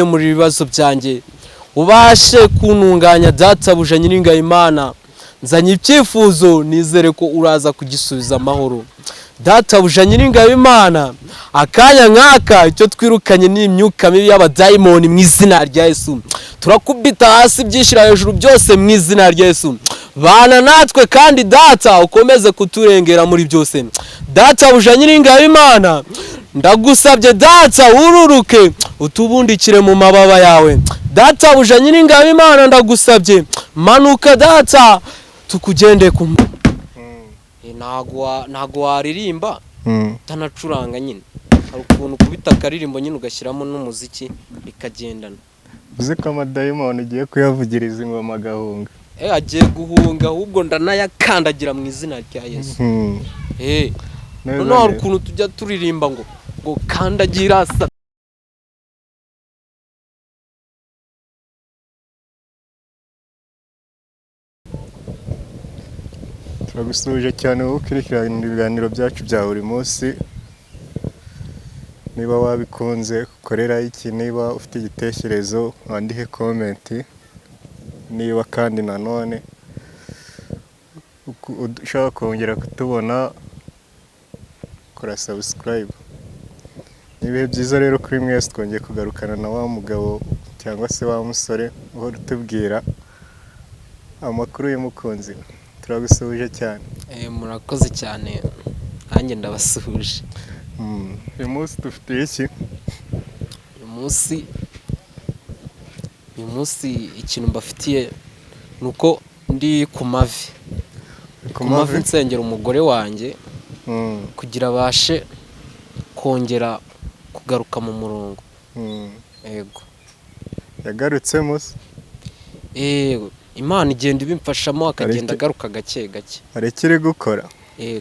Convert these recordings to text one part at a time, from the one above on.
muri ibibazo byanjye ubashe kuntunganya databuja nyiringaye Imana nzanye icyifuzo nizere ko uraza kugisubiza amahoro databuja nyiringaye Imana akanya nkaka icyo twirukanye n'imyuka mibi y'abadayimoni mu izina rya Yesu turakubita hasi byishira hejuru byose mu izina rya Yesu bana natwe kandi data ukomeze kuturengera muri byose databuja nyiringaye Imana ndagusabye data ururuke utubundikire mu mababa yawe databuja nyiringaye Imana ndagusabye manuka data tukugende ku ntago waririmba utanacuranga nyine hari ukuntu kubita akaririmbo nyine ugashyiramo n'umuziki bikagendana uzi ko amadayimoni ugiye kuyavugiriza ingoma agahunga agiye guhunga ahubwo ndanayakandagira mu izina rya Yesu noneho hari ukuntu tujya turirimba ngo kandagira turagusuje cyane wowe ukurikirana ibiganiro byacu bya buri munsi niba wabikunze ukorera iki niba ufite igitekerezo wandike komenti niba kandi nanone ushaka kongera kutubona kora subscribe nibihe byiza rero kuri mwese twongeye kugarukana na wa mugabo cyangwa se wa musore uhora utubwira amakuru y'umukunzi turagusuje cyane murakoze cyane nanjye ndabasuhuje uyu munsi dufite iki uyu munsi ikintu mbafitiye nuko ndi ku mavi nsengera umugore wanjye kugira abashe kongera kugaruka mu murongo yego yagarutsemo Imana igenda ibimfashamo akagenda agaruka gake gake hari ikiri gukora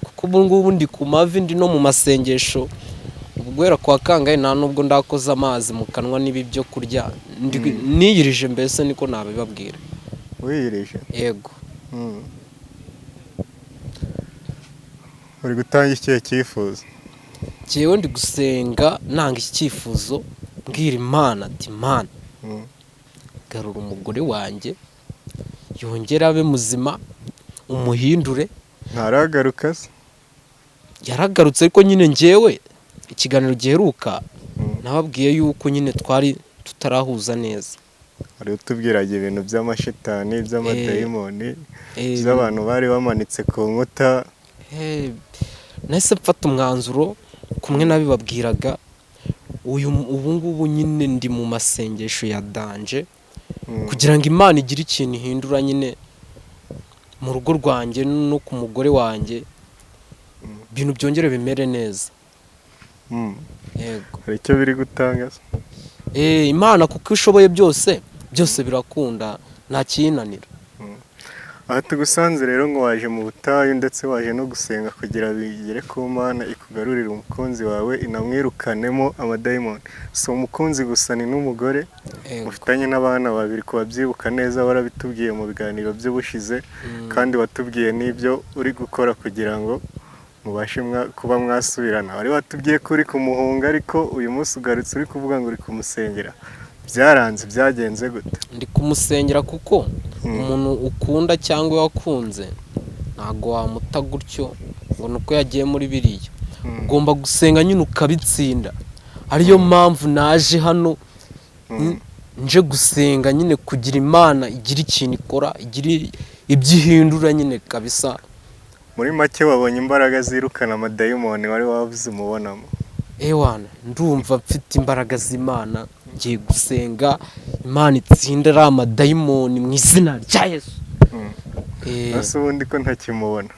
kuko ubu ngubu ndi ku mavi ndi no mu masengesho guhera kwa kangahe nta nubwo ndakoza amazi mu kanwa n'ibi byo kurya niyirije mbese niko nabibabwira wiyirije yego uri gutanga ikihe cyifuzo njyewe ndi gusenga nanga icyifuzo mbwira Imana ati Imana garura umugore wanjye yongera abe muzima umuhindure ntaragaruka se yaragarutse ariko nyine njyewe ikiganiro giheruka nababwiye yuko nyine twari tutarahuza neza ari utubwiraga ibintu by'amashitani by'amadayimoni by'abantu bari bamanitse ku nkuta nahise mfata umwanzuro kumwe nabibabwiraga ubu ngubu nyine ndi mu masengesho ya danje kugira ngo Imana igire ikintu ihindura nyine mu rugo rwanjye no ku mugore wanjye ibintu byongere bimere neza yego hari icyo biri gutanga Imana kuko ishoboye byose birakunda nta kiyinanira aha tugusanze rero ngo waje mu butayu ndetse waje no gusenga kugira bigere ku Mana ikugarurire umukunzi wawe inamwirukanemo amadayimoni si umukunzi gusa ni n'umugore mufitanye n'abana babiri ku babyibuka neza warabitubwiye mu biganiro by'ubushize kandi watubwiye n'ibyo uri gukora kugira ngo mubashe kuba mwasubirana wari watubwiye ko uri kumuhunga ariko uyu munsi ugarutse uri kuvuga ngo uri kumusengera byaranze byagenze gute ndi kumusengera kuko umuntu ukunda cyangwa wakunze ntago wamuta gutyo ngo nuko yagiye muri biriya ugomba gusenga nyine ukabitsinda ariyo mpamvu naje hano nje gusenga nyine kugira Imana igira ikintu ikora igira ibyihindura nyine kabisa muri make wabonye imbaraga zirukana amadayimoni wari wavuze umubonamo wana ndumva mfite imbaraga z'Imana ngiye gusenga Imana itsindira amadayimoni mu izina rya Yesu ese ubundi ko ntakimubona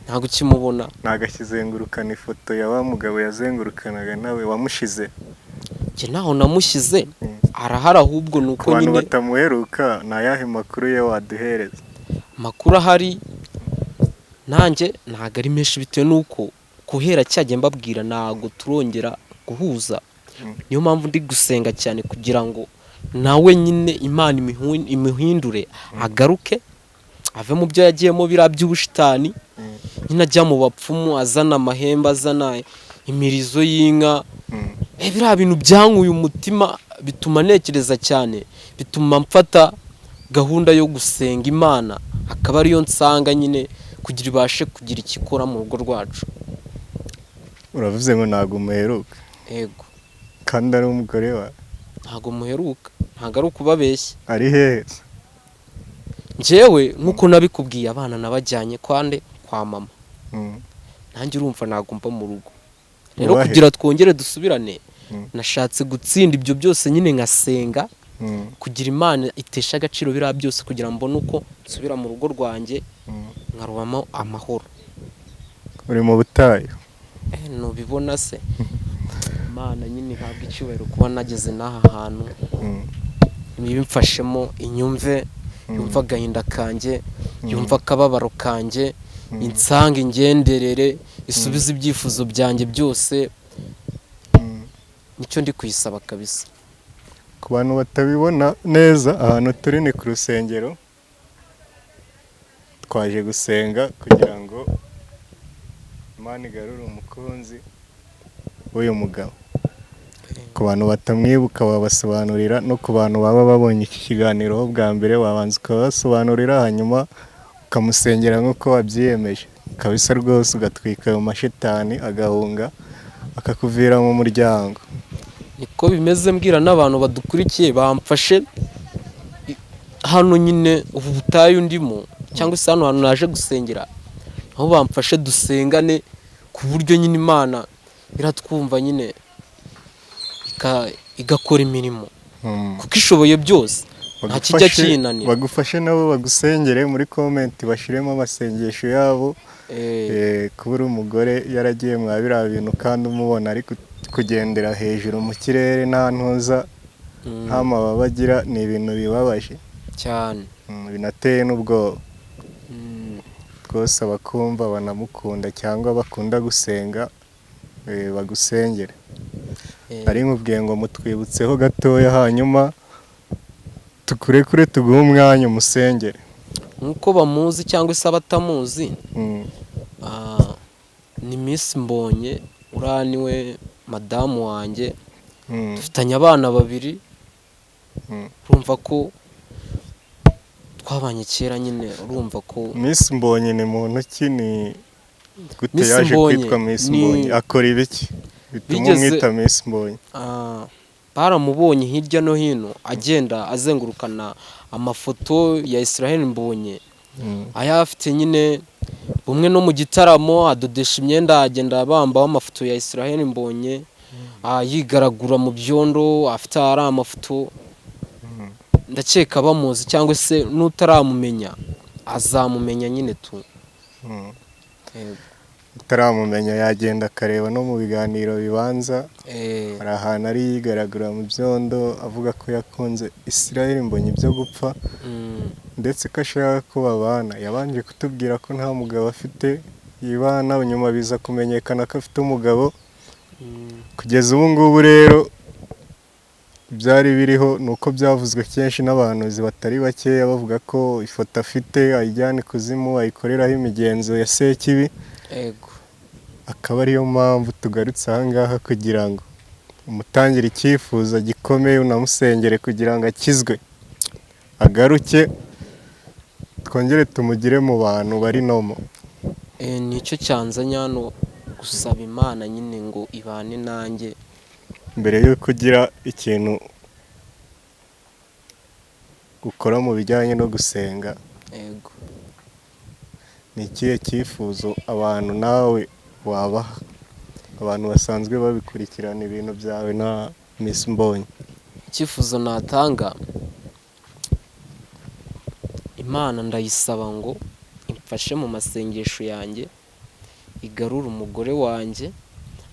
ntago ukimubona ntagashyizengurukana ifoto ya wa mugabo yazengurukanaga nawe wamushize njye naho namushyize arahari ahubwo nuko nyine abantu batamuheruka ni ayahe makuru ye waduhereza amakuru ahari nanjye ntago ari menshi bitewe n'uko guhera cyagiye mbabwira ntago turongera guhuza niyo mpamvu ndi gusenga cyane kugira ngo nawe nyine Imana imuhindure agaruke ave mu byo yagiyemo biriya by'ubushitani nyine ajya mu bapfumu azana amahembe azana imirizo y'inka biriya bintu byankuye umutima bituma ntekereza cyane, bituma mfata gahunda yo gusenga Imana, akaba ariyo nsanga nyine kugira ibashe kugira icyo ikora mu rugo rwacu. Uravuze ngo ntabwo umuheruka Yego, kandi ari umugore wawe? ntabwo muheruka, ntabwo ari ukubabeshya. Ari hehe? Njyewe nk'uko nabikubwiye, abana nabajyanye kwa mama, nanjye urumva ntabwo mba mu rugo. Rero kugira twongere dusubirane, nashatse gutsinda ibyo byose nyine ngasenga, kugira Imana itesha agaciro biriya byose, kugira ngo mbone uko nsubira mu rugo rwanjye nkarubamo amahoro. Uri mu butayu? Ntubibona se? Imana nyine ihabwa icyubahiro kuba nageze n'aha hantu, ibimfashemo inyumve, yumva agahinda kanjye, yumva akababaro kanjye, insange ingenderere, isubize ibyifuzo byanjye byose, nicyo ndi kuyisaba kabisa. Ku bantu batabibona neza, ahantu turi ni ku rusengero, twaje gusenga kugira ngo Imana igarure umukunzi w'uyu mugabo. Ku bantu batamwibuka wabasobanurira, no ku bantu baba babonye iki kiganiro ho bwa mbere wabanza ukabasobanurira, hanyuma ukamusengera nk'uko wabyiyemeje kabisa rwose, ugatwika ayo mashitani agahunga akakuvira mu muryango. Niko bimeze, mbwira n'abantu badukurikiye bamfashe hano nyine ubu butayu ndimo, cyangwa se hano hantu naje gusengera, aho bamfashe dusengane ku buryo nyine Imana iratwumva nyine igakora imirimo, kuko ishoboye byose, nta kijya kinanira. Bagufashe nabo bagusengere, muri comment bashiremo amasengesho yabo. Kuba uri umugore yaragiye mwa biriya bintu kandi umubona ari kugendera hejuru mu kirere nta ntuza, nta mababa agira, ni ibintu bibabaje cyane, binateye n'ubwoba. Rwose abakumva banamukunda cyangwa bakunda gusenga, bagusengere. Ari nkubwiye ngo mutwibutseho gatoya, hanyuma tukurekure tuguhe umwanya umusengere. Nk'uko bamuzi cyangwa se abatamuzi, ni Miss Mbonye, uriya niwe madamu wanjye, dufitanye abana 2, urumva ko twabanye kera nyine, urumva ko Miss Mbonye ni muntu ki? Ni gute yaje kwitwa Miss Mbonye? Akora ibiki bituma umwita Miss Mbonye? Baramubonye hirya no hino agenda azengurukana amafoto ya Israel Mbonye, ayafite nyine, bumwe no mu gitaramo adodesha imyenda, agenda bambaho amafoto ya Israel Mbonye, yigaragura mu byondo, afite ari amafoto. Ndakeka bamuzi, cyangwa se n'utaramumenya azamumenya nyine tu. Utaramumenya yagenda akareba no mu biganiro bibanza, hari ahantu ari yigaragura mu byondo avuga ko yakunze Israel Mbonye ibyo gupfa, ndetse ko ashaka ko babana. Yabanje kutubwira ko nta mugabo afite, yibana, nyuma biza kumenyekana ko afite umugabo. Kugeza ubu ngubu rero byari biriho nuko byavuzwe kenshi n'abahanuzi batari bakeya, bavuga ko ifoto afite ayijyana ikuzimu, ayikoreraho imigenzo ya sekibi. Akaba ariyo mpamvu tugarutse aha ngaha, kugira ngo umutangire icyifuzo gikomeye, unamusengere kugira ngo akizwe, agaruke, twongere tumugire mu bantu bari nomo. Nicyo cyanzanye hano, gusaba Imana nyine ngo ibane nanjye. Mbere yuko ugira ikintu ukora mu bijyanye no gusenga, ni ikihe cyifuzo abantu nawe wabaha, abantu basanzwe babikurikirana ibintu byawe na Miss Mbonye? Icyifuzo natanga, Imana ndayisaba ngo imfashe mu masengesho yanjye, igarure umugore wanjye,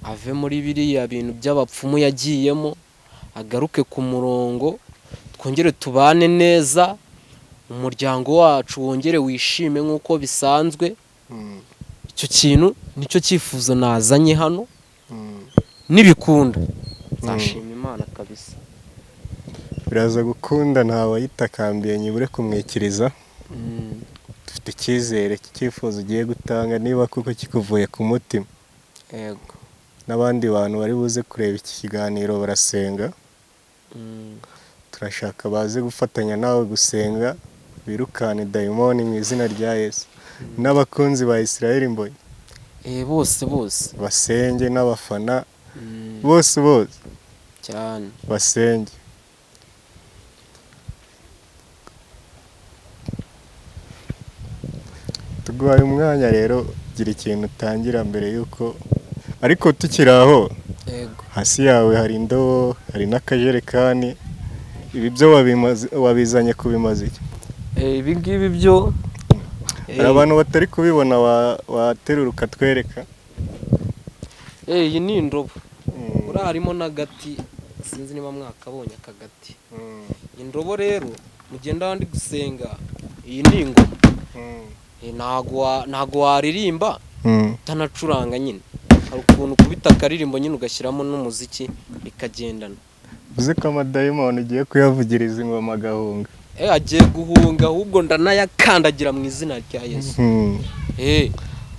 ave muri biriya bintu by'abapfumu yagiyemo, agaruke ku murongo, twongere tubane neza, umuryango wacu wongere wishime nk'uko bisanzwe. Icyo kintu nicyo cyifuzo nazanye hano, nibikunda nzashima Imana kabisa. Biraza gukunda, ntawayitakambiye nyibure kumwikiriza. Dufite icyizere cy'icyifuzo ugiye gutanga, niba kuko kikuvuye ku mutima. N'abandi bantu bari buze kureba iki kiganiro barasenga, turashaka baze gufatanya nawe gusenga birukane dayimoni mu izina rya Yesu. N'abakunzi ba Israel Mbonyi bose basenge, n'abafana bose cyane basenge. Tuguhaye umwanya rero, gira ikintu utangira mbere yuko, ariko tukiri aho, hasi yawe hari indobo, hari n'akajerekani. Ibi byo wabizanye kubimaza iki? Ibi ngibi byo hari abantu batari kubibona, waterura ukatwereka. Iyi ni indobo, uriya harimo n'agati, sinzi niba mwakabonye aka gati. Indobo rero mugenda wandi gusenga, iyi ni ingoma. Ntago waririmba utanacuranga nyine, hari ukuntu ukubita akaririmbo nyine ugashyiramo n'umuziki bikagendana. Uzi ko amadayimoni ugiye kuyavugiriza ingoma agahunga? Agiye guhunga, ahubwo ndanayakandagira mu izina rya Yesu.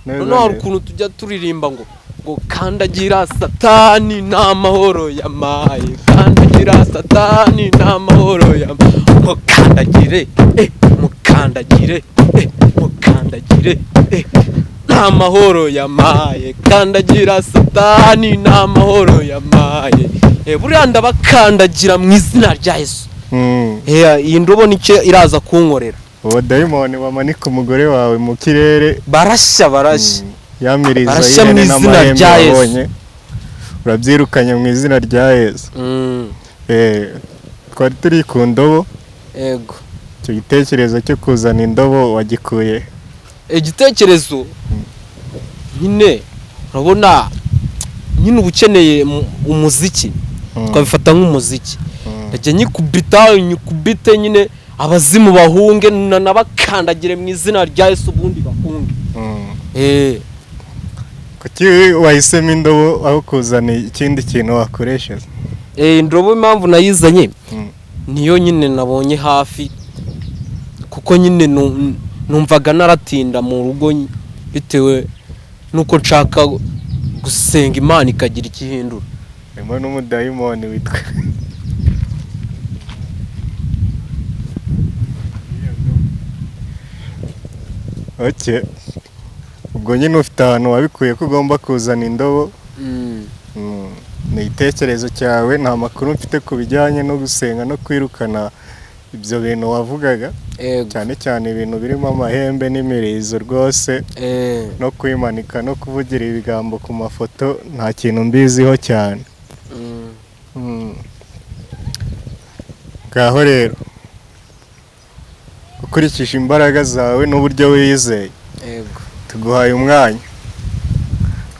Noneho hari ukuntu tujya turirimba ngo kandagira Satani n'amahoro yamaye, kandagira Satani n'amahoro yamaye, mukandagire mukandagire mukandagire n'amahoro yamaye, kandagira Satani n'amahoro yamaye. Buriya ndabakandagira mu izina rya Yesu. Iyi ndobo nicyo iraza kunkorera. Uwo dayimoni wamanika umugore wawe mu kirere, barashya yamiriza yene n'amahembe wabonye, urabyirukanye mu izina rya Yesu. Twari turi ku ndobo. Yego. Icyo gitekerezo cyo kuzana indobo wagikuye? Igitekerezo nyine urabona nyine ubukeneye umuziki, twabifata nk'umuziki. Najya nyikubite nyine abazimu bahunge, nabakandagire mu izina rya Yesu ubundi bahunge. Kuki wahisemo indobo aho kuzana ikindi kintu wakoresheje? Indobo impamvu nayizanye niyo nyine nabonye hafi, kuko nyine numvaga naratinda mu rugo bitewe nuko nshaka gusenga Imana ikagira ikihindura. Harimo n'umudayimoni witwa ubwo nyine ufite ahantu wabikuye ko ugomba kuzana indobo. Ni igitekerezo cyawe, nta makuru mfite ku bijyanye no gusenga no kwirukana ibyo bintu wavugaga, cyane cyane ibintu birimo amahembe n'imirizo rwose, no kwimanika no kuvugira ibigambo ku mafoto, nta kintu mbiziho cyane. Ngaho rero ukurikije imbaraga zawe n'uburyo wizeye, tuguhaye umwanya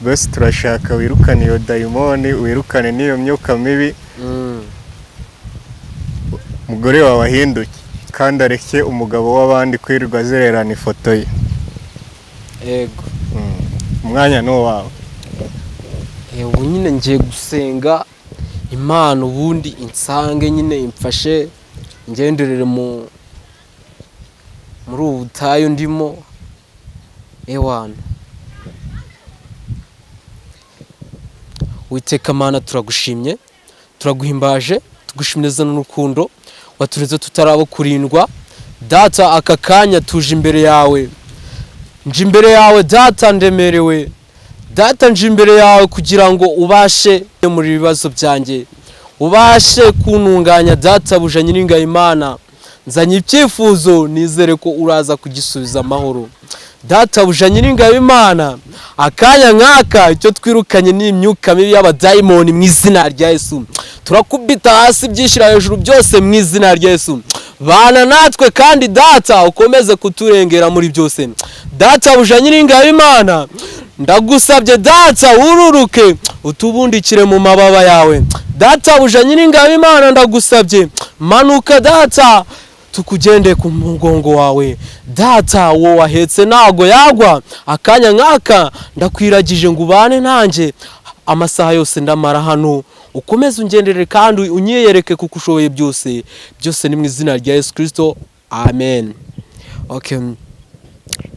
rwose. Turashaka wirukane iyo dayimoni, wirukane n'iyo myuka mibi, umugore wawe ahinduke kandi areke umugabo w'abandi kwirirwa azererana ifoto ye. Umwanya ni uwawe. Ubu nyine ngiye gusenga Imana, ubundi insange nyine imfashe ngenderere muri ubu butayu ndimo. Ewana Uwiteka Mana, turagushimye, turaguhimbaje, tugushimiriza n'urukundo watureze tutarabo kurindwa. Data, aka kanya tuje imbere yawe, nje imbere yawe Data, ndemerewe Data, nje imbere yawe kugira ngo ubashe muri ibibazo byanjye, ubashe kuntunganya Data buja nyiringa Imana. Nzanye icyifuzo, nizere ko uraza kugisubiza amahoro. Data buja nyiringa Imana, akanya nk'aka icyo twirukanye ni imyuka mibi y'abadayimoni mu izina rya Yesu. Turakubita hasi byishira hejuru byose mu izina rya Yesu. Bana natwe kandi Data, ukomeze kuturengera muri byose. Data buja nyiringa Imana, ndagusabye Data, ururuke utubundikire mu mababa yawe. Data buja nyiringa Imana, ndagusabye manuka Data, tukugende ku mugongo wawe. Data, wo wahetse nago yagwa, akanya nk'aka ndakwiragije ngo ubane nanjye amasaha yose ndamara hano. Ukomeze ungenderere kandi unyiyereke kuko ushoboye byose. Byose ni mu izina rya Yesu Kristo, amen.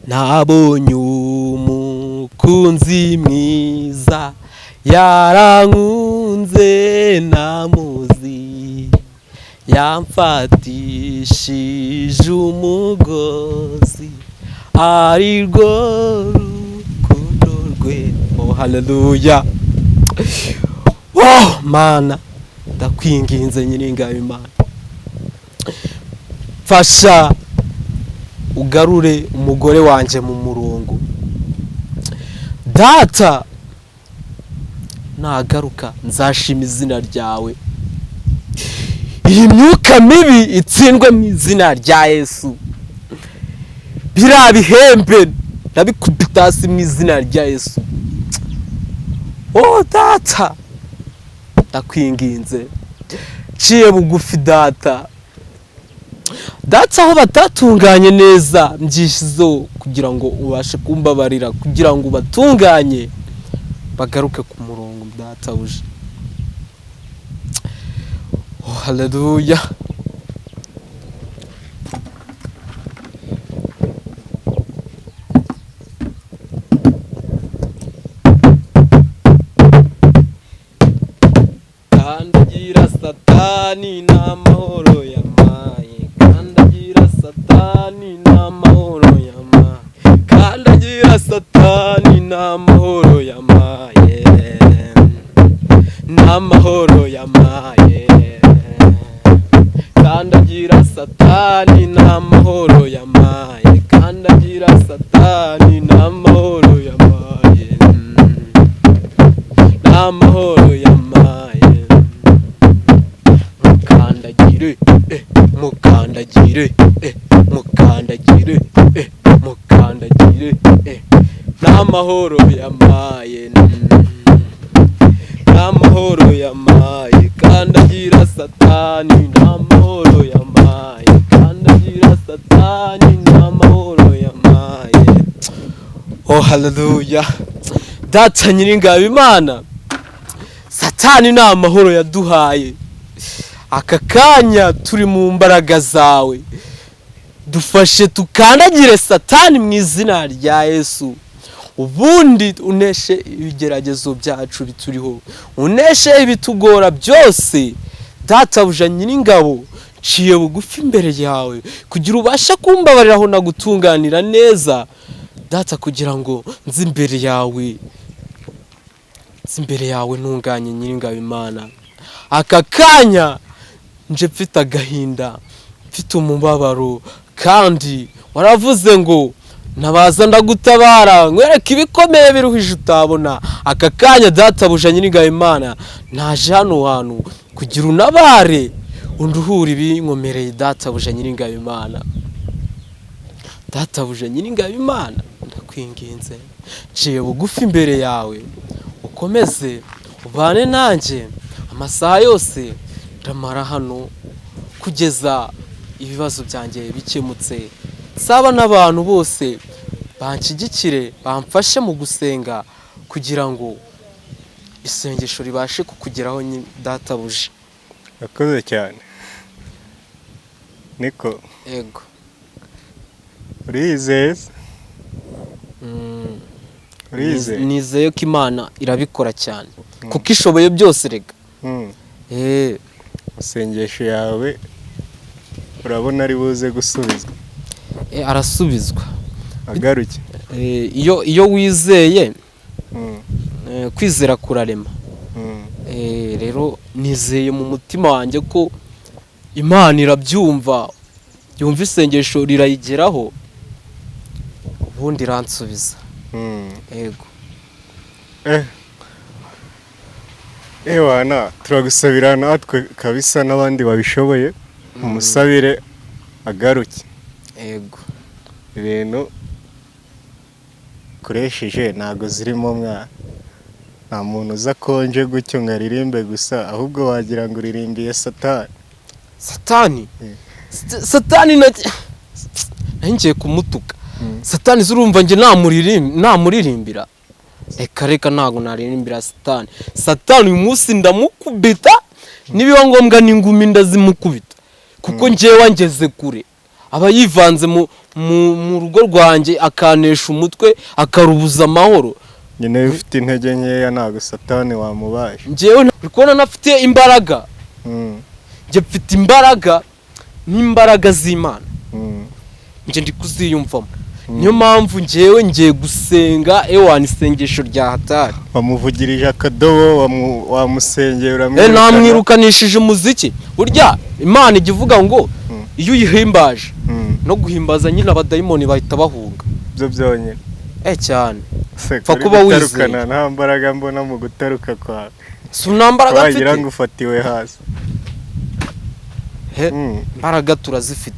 Nabonye umukunzi mwiza, yarankunze namuzi, yamfatishije umugozi ari rwo rukundo rwe. Oh haleluya. Oh mana ndakwinginze nyiringabo Imana, fasha ugarure umugore wanjye mu murongo. Data nagaruka nzashima izina ryawe, iyi myuka mibi itsindwe mu izina rya Yesu. Biriya bihembe ndabikubita hasi mu izina rya Yesu. Oh data ndakwinginze, ciye bugufi data. Data aho batatunganye neza mbyishizo kugira ngo ubashe kumbabarira, kugira ngo batunganye bagaruke ku murongo data uje. Oh haleluya. Kandagira Satani n'amahoro yamaye, kandagira Satani n'amahoro yamaye, kandagira Satani n'amahoro yamaye, n'amahoro yamaye, kandagira Satani n'amahoro yamaye, kandagira Satani n'amahoro yamaye, n'amahoro yamaye. Mukandagire, mukandagire, mukandagire, n'amahoro yamaye, n'amahoro yamaye, kandagira Satani n'amahoro yamaye, kandagira Satani n'amahoro yamaye. Oh haleluya. Data nyiringabo Imana, Satani ni amahoro yaduhaye. Aka kanya turi mu mbaraga zawe, dufashe tukandagire Satani mu izina rya Yesu, ubundi uneshe ibigeragezo byacu bituriho, uneshe ibitugora byose. Data buja nyiringabo, ciye bugufi imbere yawe kugira ubasha kumbabariraho na gutunganira neza Data, kugira ngo nzi imbere yawe ntunganye nyiringabo Imana. Aka kanya nje mfite agahinda, mfite umubabaro, kandi waravuze ngo nabaza ndagutabara nkwereka ibikomeye biruhije utabona. Aka kanya Data buja nyiringabo Imana, naje hano hantu kugira unabare unduhura ibinkomereye. Data buja nyiringabo Imana, Data buja nyiringabo Imana, ndakwinginze ciye bugufi imbere yawe, ukomeze ubane nanjye amasaha yose ndamara hano kugeza ibibazo byanjye bikemutse. Saba n'abantu bose banshyigikire, bamfashe mu gusenga kugira ngo isengesho ribashe kukugeraho Data buja. Urakoze cyane Niko. Ego. Urizeye? Nizeye ko Imana irabikora cyane kuko ishoboye byose rega. Isengesho yawe urabona ari buze gusubizwa? Arasubizwa. Agaruke. Iyo wizeye kwizera kurarema. Rero nizeye mu mutima wanjye ko Imana irabyumva, yumva isengesho rirayigeraho, ubundi iransubiza. Ego. Ewana, turagusabira natwe kabisa n'abandi babishoboye, umusabire agaruke. Ego. Ibintu kuresheje ntago zirimo mwana. Nta muntu uza konje gutyo ngo aririmbe gusa, ahubwo wagira ngo uririmbiye Satani. Satani? Satani ngiye kumutuka. Satani zurumva nge namuririmbira. Reka ntago naririmbira Satani. Satani uyu munsi ndamukubita, nibiba ngombwa n'ingumi ndazimukubita, kuko ngewe wangeze kure. Aba yivanze mu rugo rwanjye akanesha umutwe, akarubuza amahoro. Nyine ufite intege nkeya ntago Satani wamubaje. Ngewe uri kubona nafite imbaraga. njye mfite imbaraga n'imbaraga z'Imana njye ndi kuziyumvamo. Niyo mpamvu njyewe ngiye gusenga isengesho rya hatari. Wamuvugirije akadobo, wamusengeye uramwirukana. Namwirukanishije umuziki. Burya Imana ijya ivuga ngo iyo uyihimbaje no guhimbaza nyine abadayimoni bahita bahunga. Byo byonyine. Cyane. Fa kuba wizeye. Nta mbaraga mbona mu gutaruka kwawe. Si unambaraga mfite. Wagira ngo ufatiwe hasi. Mbaraga turazifite.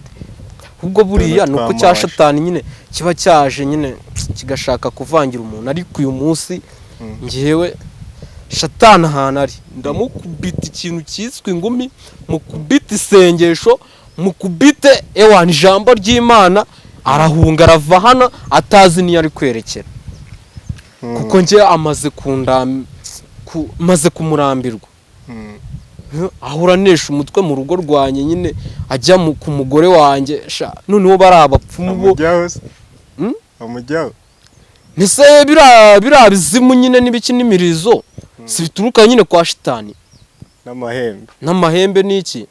Ubwo buriya nuko cya Satani nyine kiba cyaje nyine kigashaka kuvangira umuntu, ariko uyu munsi ngewe Satani ahantu ari ndamukubita ikintu cyiswe ingumi, mukubita isengesho, mukubite ijambo ry'Imana, arahunga arava hano atazi niyo ari kwerekera. Kuko nge maze kumurambirwa. Ahuranisha umutwe mu rugo rwanye nyine ajya ku mugore wanjye noneho bari abapfumu bo amujyaho. Nise bira bizimu nyine n'ibiki n'imirizo si bituruka nyine kwa Satani n'amahembe n'iki.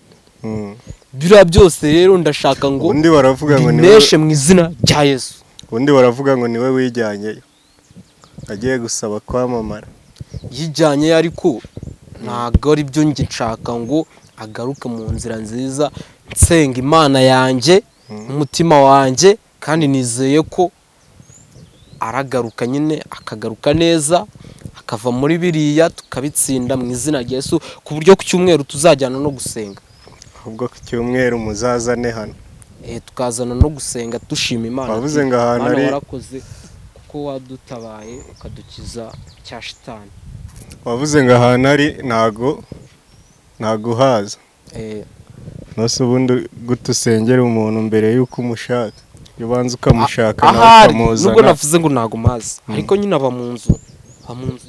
Bira byose rero ndashaka ngo undi baravuga ngo nineshe mu izina rya Yesu. Undi baravuga ngo niwe wijyanyeyo agiye gusaba kwamamara. Yijyanye ariko ntago ari byo njye nshaka ngo agaruke mu nzira nziza, nsenga Imana yanjye umutima wanjye, kandi nizeye ko aragaruka nyine akagaruka neza, akava muri biriya tukabitsinda mu izina rya Yesu, ku buryo ku cyumweru tuzajyana no gusenga. Ahubwo ku cyumweru muzazane hano tukazana no gusenga dushima Imana. Bavuze ngo ahantu ari warakoze kuko wadutabaye ukadukiza cya Satani. Wavuze ngo ahantu ari ntago haza. Nose ubundi gutusengera umuntu mbere yuko umushaka. Ubanza ukamushaka nawe ukamuzana. Nubwo navuze ngo ntago mazi, ariko nyine aba mu nzu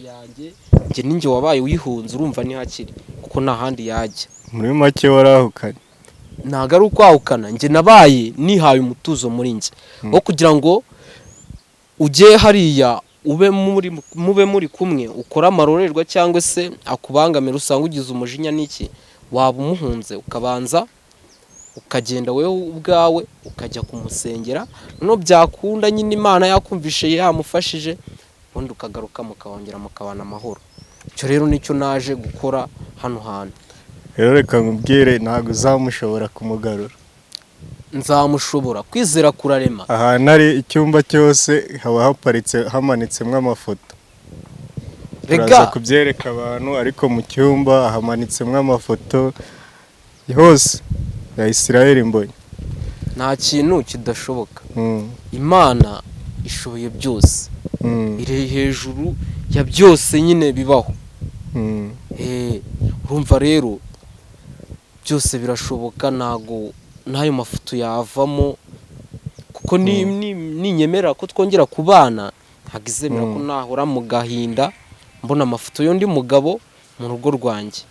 yanjye, njye ninjye wabaye uyihunze, urumva ni hakiri kuko nta handi yajya. Muri make warahukanye. Ntago ari ukwahukana, njye nabaye nihaye umutuzo muri njye wo kugira ngo ujye hariya mube muri kumwe, ukora amarorerwa cyangwa se akubangamira, usanga ugize umujinya n'iki, waba umuhunze ukabanza ukagenda wewe ubwawe ukajya kumusengera, no byakunda nyine Imana yakumvishe yamufashije, ubundi ukagaruka mukawongera mukabana amahoro. Icyo rero nicyo naje gukora hano hantu. Rero reka nkubwire ntago uzamushobora kumugarura. Nzamushobora, kwizera kurarema. Ahantu ari icyumba cyose haba hamanitsemo amafoto. Turaza kubyereka abantu, ariko mu cyumba hamanitsemo amafoto hose ya Israel Mbonyi. Nta kintu kidashoboka. Imana ishoboye byose. Iri hejuru ya byose nyine bibaho. Urumva rero byose birashoboka, ntago n'ayo mafoto yavamo, kuko ninyemera ko twongera kubana ntago izemera ko nahora mu gahinda mbona amafoto y'undi mugabo mu rugo rwanjye.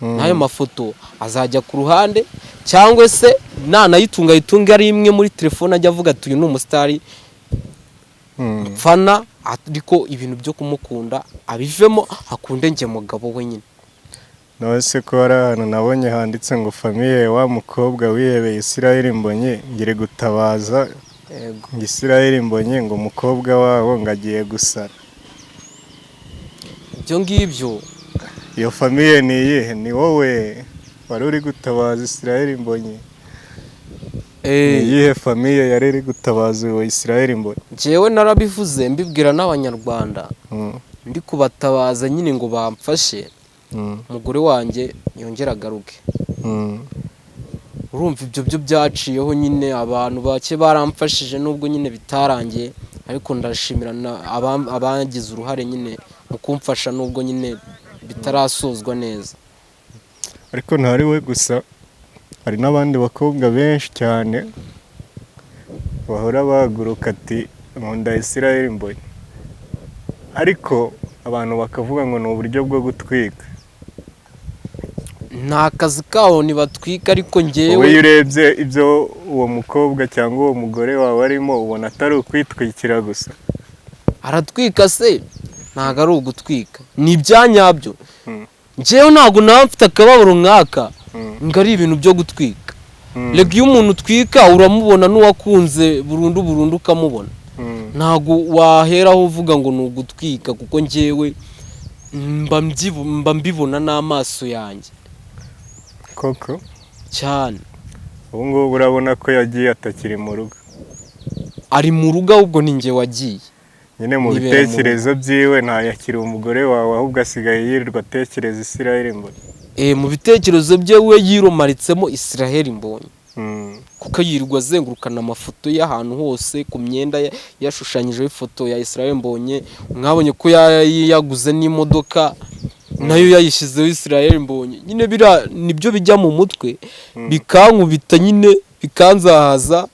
N'ayo mafoto azajya ku ruhande, cyangwa se nanayitunga ari imwe muri telefone, ajya avuga ati uyu ni umusitari mfana, ariko ibintu byo kumukunda abivemo, akunde njye mugabo we nyine. Nose ko hari ahantu nabonye handitse ngo famiye wa mukobwa wihebeye Israel Mbonyi ngire gutabaza. Ngo Israel Mbonyi ngo umukobwa wabo ngagiye gusara. Ibyo ngibyo iyo famiye ni iyihe? Ni wowe wari uri gutabaza Israel Mbonyi? Iyihe famiye yari iri gutabaza uwo Israel Mbonyi? Jewe narabivuze mbibwira n'abanyarwanda, ndi kubatabaza nyine ngo bamfashe umugore wanjye yongera agaruke. Urumva ibyo byo byaciyeho nyine, abantu bake baramfashije nubwo nyine bitarangiye, ariko ndashimira abagize uruhare nyine mu kumfasha nubwo nyine bitarasozwa neza. Ariko ntari we gusa, hari n'abandi bakobwa benshi cyane bahora bahaguruka ati nkunda Israel Mbonyi, ariko abantu bakavuga ngo ni uburyo bwo gutwika. Nta kazi kawo nibatwika, ariko njyewe wowe urebye ibyo uwo mukobwa cyangwa uwo mugore wawe arimo, ubona atari ukwitwikira gusa. Aratwika se? Ntago ari ugutwika, ni ibyanyabyo. Njyewe ntago nawe mfite akababaro nk'aka ngo ari ibintu byo gutwika. Rega iyo umuntu utwika uramubona n'uwakunze burundu ukamubona. Ntago waheraho uvuga ngo ni ugutwika kuko njyewe mba mbibona n'amaso yanjye koko cyane. ubu ngubu urabona ko yagiye atakiri mu rugo, ari mu rugo ahubwo ni njye wagiye nyine mu bitekerezo byiwe ntayakiri umugore wawe ahubwo asigaye yirirwa atekereza Israel Mbonyi. Mu bitekerezo bye we yiromaritsemo Israel Mbonyi. Kuko yirirwa azengurukana amafoto y'ahantu hose ku myenda yashushanyijeho ifoto ya Israel Mbonyi. Mwabonye ko yaguze n'imodoka nayo yayishyizeho Israel Mbonyi. Nyine nibyo bijya mu mutwe bikankubita nyine bikanzahaza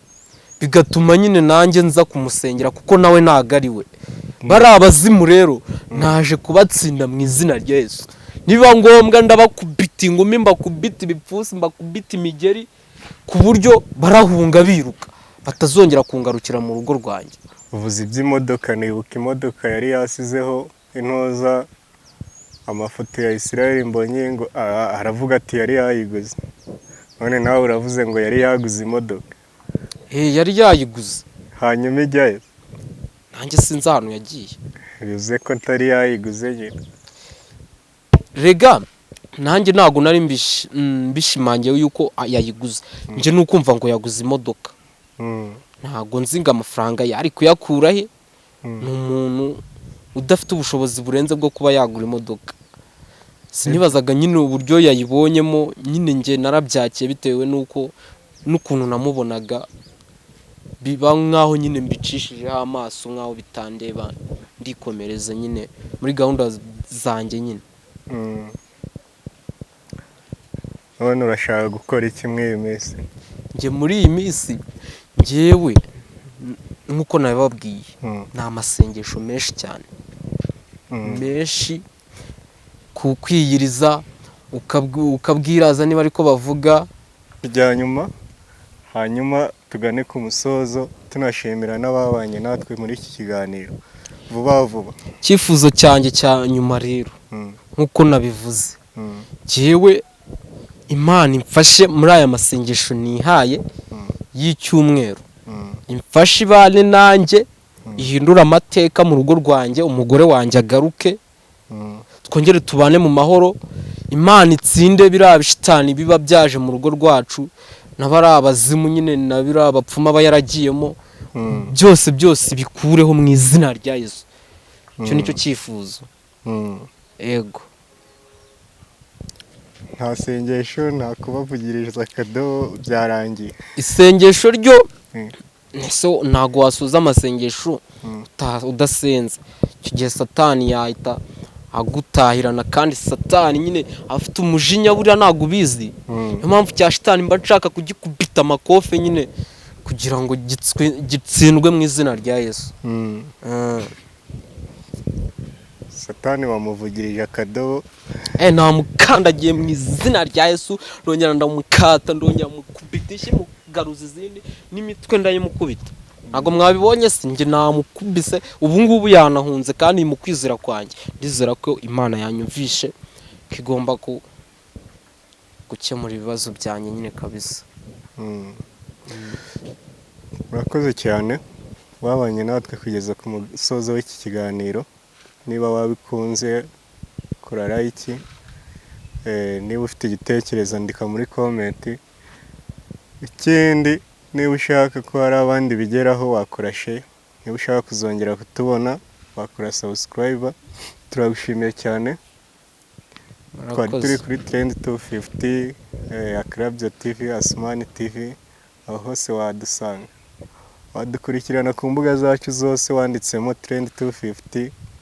bigatuma nyine nanjye nza kumusengera kuko nawe nagari we. Bari abazimu rero naje kubatsinda mu izina rya Yesu. Niba ngombwa ndabakubita ingumi, mbakubita ibipfusi, mbakubita imigeri ku buryo barahunga biruka batazongera kungarukira mu rugo rwanjye. Uvuze iby'imodoka, nibuka imodoka yari yasizeho intoza amafoto ya Israel Mbonyi ngo aravuga ati yari yayiguze. None nawe uravuze ngo yari yaguze imodoka. Yari yayiguze hanyuma ijyayo. Nanjye sinzi ahantu yagiye. Bivuze ko atari yayiguze nyine. Rega nanjye ntago nari mbishimangiye yuko yayiguze. Nje nukumva ngo yaguze imodoka. Ntago nzi ngo amafaranga yari kuyakura he. Ni umuntu udafite ubushobozi burenze bwo kuba yagura imodoka. Sinibazaga nyine uburyo yayibonyemo, nyine nje narabyakiye bitewe nuko n'ukuntu namubonaga biba nkaho nyine mbicishijeho amaso nkaho bitandeba ndikomereza nyine muri gahunda zanjye nyine. None urashaka gukora iki muri iyi minsi? Nge muri iyi minsi njyewe nkuko nabibabwiye ni amasengesho menshi cyane, menshi kukwiyiriza ukabwiraza niba ariko bavuga rya nyuma. Hanyuma tugane ku musozo tunashimira n'ababanye natwe muri iki kiganiro vuba vuba. Cyifuzo cyanjye cya nyuma rero nkuko nabivuze, jewe Imana imfashe muri aya masengesho nihaye y'icyumweru, imfashe ibane nanjye ihindura amateka mu rugo rwanjye, umugore wanjye agaruke twongere tubane mu mahoro. Imana itsinde biriya bishitani biba byaje mu rugo rwacu, n'abari abazimu nyine nabiri abapfuma aba yaragiyemo, byose bikureho mu izina rya Yesu. Icyo nicyo cyifuzo. Ego nta sengesho, nta kubavugiriza akadobo, byarangiye. Isengesho ryo so ntago wasuza amasengesho udasenze. Icyo gihe Satani yahita agutahirana, kandi Satani nyine afite umujinya buriya ntago ubizi. Niyo mpamvu cya shitani mba nshaka kugikubita amakofe nyine kugira ngo gitsindwe mu izina rya Yesu. Satani bamuvugirije akadobo, namukandagiye mu izina rya Yesu, ndongera ndamukata, ndongera mukubita ishyi mugaruza izindi n'imitwe ndayimukubita. Ntago mwabibonye se nge namukubise, ubu ngubu yanahunze kandi mu kwizera kwanjye ndizera ko Imana yanyumvishe kigomba gukemura ibibazo byanjye nyine kabisa. Murakoze cyane wabanye natwe kugeza ku musozo w'iki kiganiro. Niba wabikunze kora like, niba ufite igitekerezo andika muri comment. Ikindi niba ushaka ko hari abandi bigeraho wakora share, niba ushaka kuzongera kutubona wakora subscribe. Turagushimiye cyane. Twari turi kuri Trend 250, Akrabyo TV, Asmani TV, aho hose wadusanga. Wadukurikirana ku mbuga zacu zose wanditsemo Trend 250.